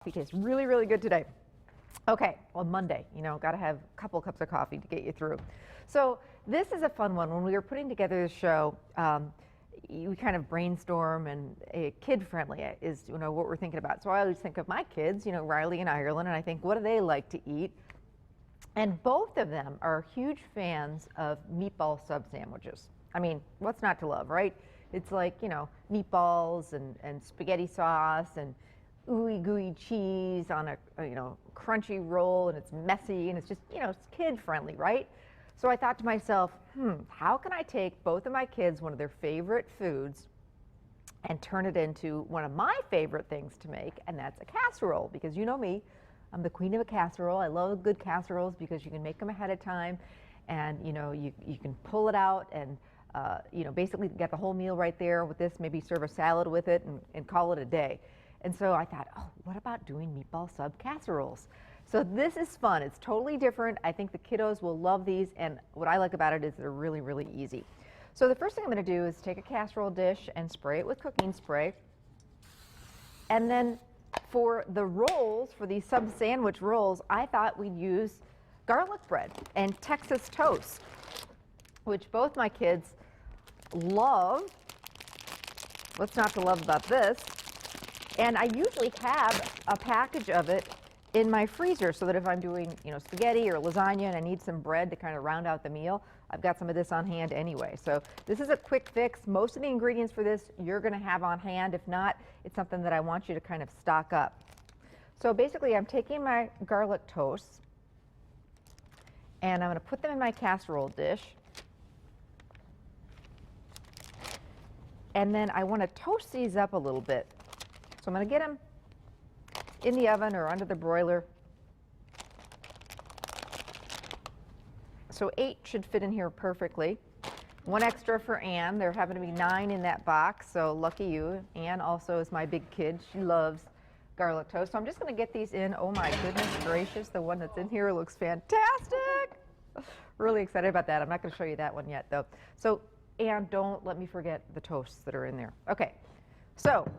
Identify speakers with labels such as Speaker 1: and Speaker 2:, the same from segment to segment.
Speaker 1: It tastes really, really good today. Okay, well, Monday, got to have a couple cups of coffee to get you through. So this is a fun one. When we were putting together the show, we kind of brainstorm, and kid-friendly is, what we're thinking about. So I always think of my kids, Riley and Ireland, and I think, what do they like to eat? And both of them are huge fans of meatball sub sandwiches. I mean, what's not to love, right? It's like, meatballs and spaghetti sauce and ooey gooey cheese on a crunchy roll, and it's messy, and it's just, it's kid friendly, right? So I thought to myself, how can I take both of my kids, one of their favorite foods, and turn it into one of my favorite things to make, and that's a casserole. Because you know me, I'm the queen of a casserole. I love good casseroles because you can make them ahead of time, and you can pull it out and basically get the whole meal right there with this, maybe serve a salad with it and call it a day. And so I thought, what about doing meatball sub casseroles? So this is fun. It's totally different. I think the kiddos will love these, and what I like about it is they're really, really easy. So the first thing I'm going to do is take a casserole dish and spray it with cooking spray. And then for the rolls, for these sub sandwich rolls, I thought we'd use garlic bread and Texas toast, which both my kids love. What's not to love about this? And I usually have a package of it in my freezer so that if I'm doing, spaghetti or lasagna and I need some bread to kind of round out the meal, I've got some of this on hand anyway. So this is a quick fix. Most of the ingredients for this you're going to have on hand. If not, it's something that I want you to kind of stock up. So basically, I'm taking my garlic toast and I'm going to put them in my casserole dish. And then I want to toast these up a little bit. So I'm going to get them in the oven or under the broiler. So 8 should fit in here perfectly. 1 extra for Ann. There happen to be 9 in that box, so lucky you. Ann also is my big kid. She loves garlic toast. So I'm just going to get these in. Oh my goodness gracious, the one that's in here looks fantastic. Really excited about that. I'm not going to show you that one yet though. So Ann, don't let me forget the toasts that are in there. Okay, so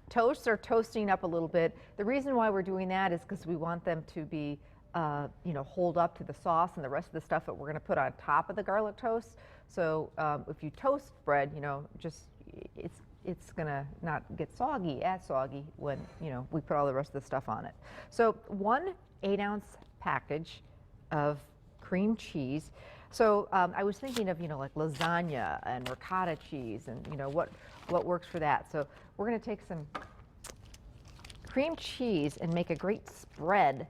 Speaker 1: toasts are toasting up a little bit. The reason why we're doing that is because we want them to be, hold up to the sauce and the rest of the stuff that we're going to put on top of the garlic toast. So if you toast bread, it's going to not get as soggy when, we put all the rest of the stuff on it. So 1 8-ounce package of cream cheese. So I was thinking of, like lasagna and ricotta cheese and, what works for that. So we're going to take some cream cheese and make a great spread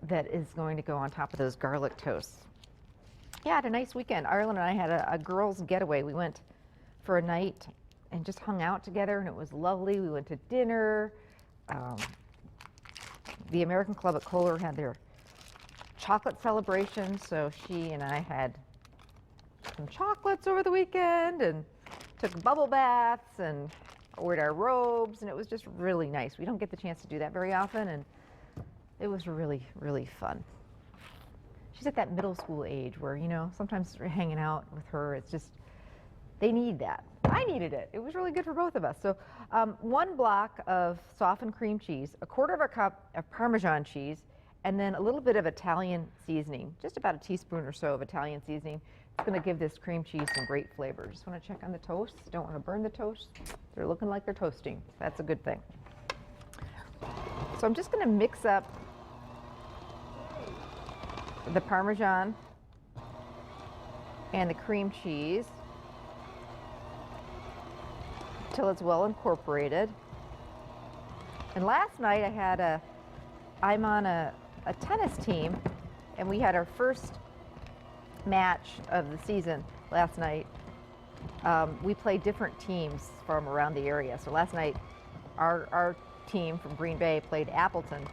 Speaker 1: that is going to go on top of those garlic toasts. Yeah, I had a nice weekend. Ireland and I had a girls' getaway. We went for a night and just hung out together, and it was lovely. We went to dinner. The American Club at Kohler had their chocolate celebration, so she and I had some chocolates over the weekend and took bubble baths and wore our robes, and it was just really nice. We don't get the chance to do that very often, and it was really, really fun. She's at that middle school age where, sometimes hanging out with her, it's just, they need that. I needed it. It was really good for both of us. So 1 block of softened cream cheese, 1/4 cup of Parmesan cheese, and then a little bit of Italian seasoning, just about a teaspoon or so of Italian seasoning. It's going to give this cream cheese some great flavor. Just want to check on the toast. Don't want to burn the toast. They're looking like they're toasting. That's a good thing. So I'm just going to mix up the Parmesan and the cream cheese until it's well incorporated. And last night I'm on a tennis team, and we had our first match of the season last night. We played different teams from around the area. So last night our team from Green Bay played Appleton,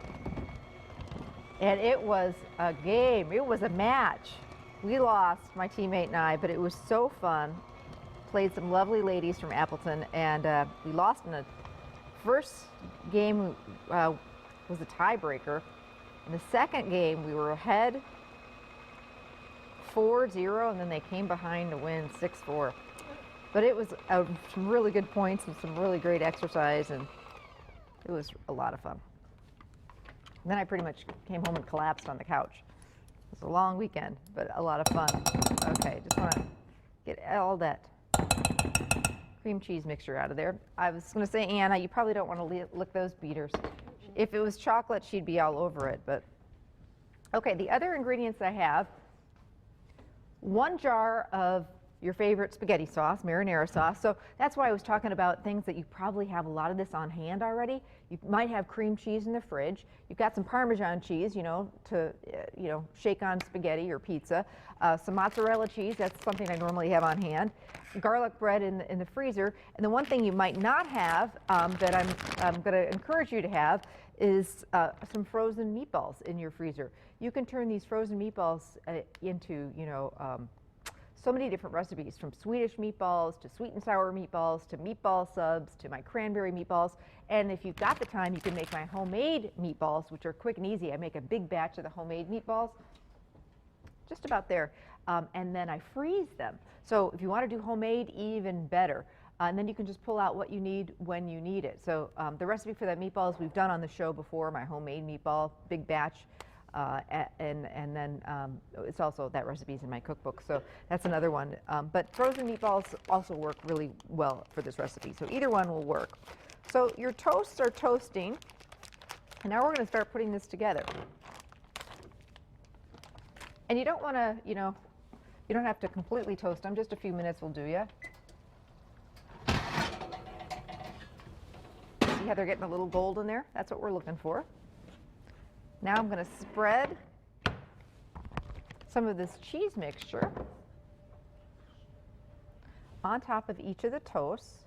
Speaker 1: and it was a game. It was a match. We lost, my teammate and I, but it was so fun. Played some lovely ladies from Appleton, and we lost in the first game. Was a tiebreaker. In the second game, we were ahead 4-0, and then they came behind to win 6-4. But it was some really good points and some really great exercise, and it was a lot of fun. And then I pretty much came home and collapsed on the couch. It was a long weekend, but a lot of fun. Okay, just want to get all that cream cheese mixture out of there. I was going to say, Anna, you probably don't want to lick those beaters. If it was chocolate, she'd be all over it. But okay, the other ingredients I have, 1 jar of your favorite spaghetti sauce, marinara sauce. So that's why I was talking about things that you probably have a lot of this on hand already. You might have cream cheese in the fridge. You've got some Parmesan cheese, to shake on spaghetti or pizza. Some mozzarella cheese, that's something I normally have on hand. Garlic bread in the freezer. And the one thing you might not have that I'm going to encourage you to have is some frozen meatballs in your freezer. You can turn these frozen meatballs into, so many different recipes, from Swedish meatballs to sweet and sour meatballs to meatball subs to my cranberry meatballs. And if you've got the time, you can make my homemade meatballs, which are quick and easy. I make a big batch of the homemade meatballs, just about there, and then I freeze them. So if you want to do homemade, even better. And then you can just pull out what you need when you need it. So the recipe for that meatballs we've done on the show before, my homemade meatball, big batch. And then it's also, that recipe's in my cookbook, so that's another one. But frozen meatballs also work really well for this recipe, so either one will work. So your toasts are toasting, and now we're going to start putting this together. And you don't want to, you don't have to completely toast them. Just a few minutes will do you. See how they're getting a little golden there? That's what we're looking for. Now I'm going to spread some of this cheese mixture on top of each of the toasts.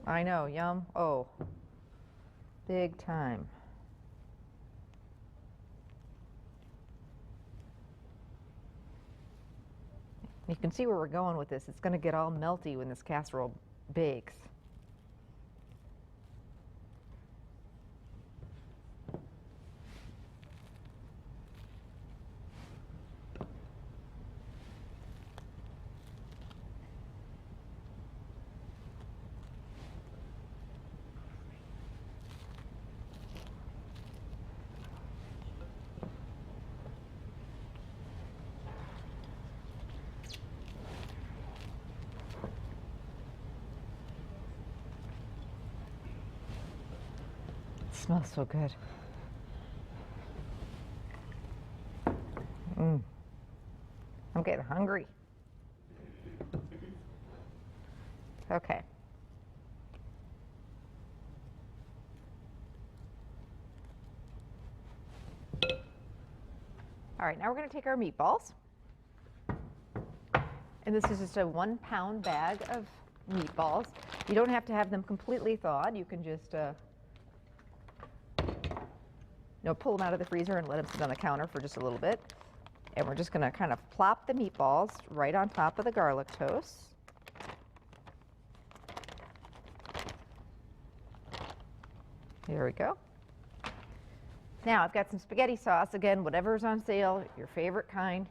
Speaker 1: I know, yum. Oh, big time. You can see where we're going with this. It's going to get all melty when this casserole bakes. Smells so good. I'm getting hungry. Okay. All right, now we're going to take our meatballs. And this is just a 1 pound bag of meatballs. You don't have to have them completely thawed. You can just pull them out of the freezer and let them sit on the counter for just a little bit. And we're just going to kind of plop the meatballs right on top of the garlic toast. Here we go. Now I've got some spaghetti sauce, again, whatever's on sale, your favorite kind.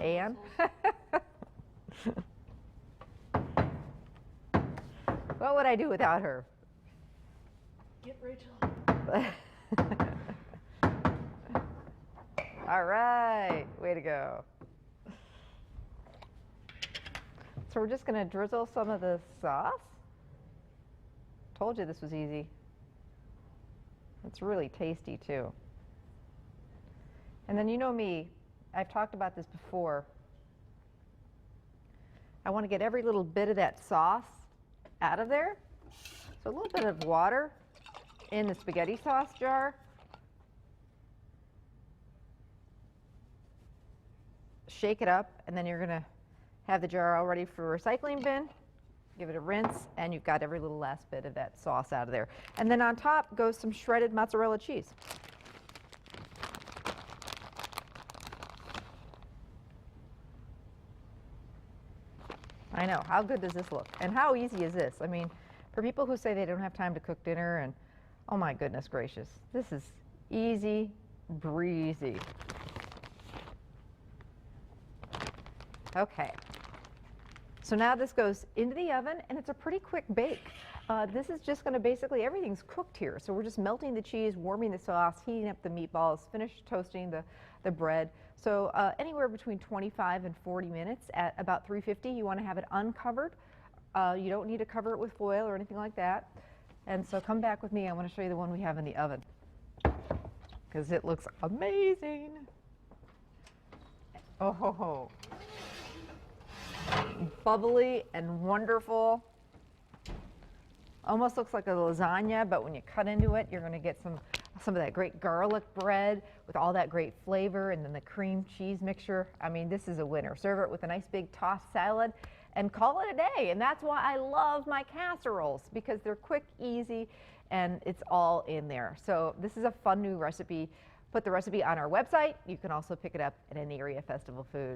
Speaker 1: Anne? What would I do without her?
Speaker 2: Get Rachel.
Speaker 1: All right, way to go. So we're just going to drizzle some of the sauce. Told you this was easy. It's really tasty too. And then you know me, I've talked about this before. I want to get every little bit of that sauce out of there. So a little bit of water in the spaghetti sauce jar. Shake it up, and then you're going to have the jar all ready for a recycling bin. Give it a rinse, and you've got every little last bit of that sauce out of there. And then on top goes some shredded mozzarella cheese. I know, how good does this look? And how easy is this? I mean, for people who say they don't have time to cook dinner, and oh my goodness gracious, this is easy breezy. Okay. So now this goes into the oven, and it's a pretty quick bake. This is just going to basically, everything's cooked here. So we're just melting the cheese, warming the sauce, heating up the meatballs, finished toasting the bread. So anywhere between 25 and 40 minutes at about 350. You want to have it uncovered. You don't need to cover it with foil or anything like that. And so come back with me. I want to show you the one we have in the oven because it looks amazing. Oh, ho, ho. Bubbly and wonderful. Almost looks like a lasagna, but when you cut into it, you're going to get some of that great garlic bread with all that great flavor, and then the cream cheese mixture. I mean, this is a winner. Serve it with a nice big tossed salad and call it a day. And that's why I love my casseroles, because they're quick, easy, and it's all in there. So this is a fun new recipe. Put the recipe on our website. You can also pick it up at any area festival food.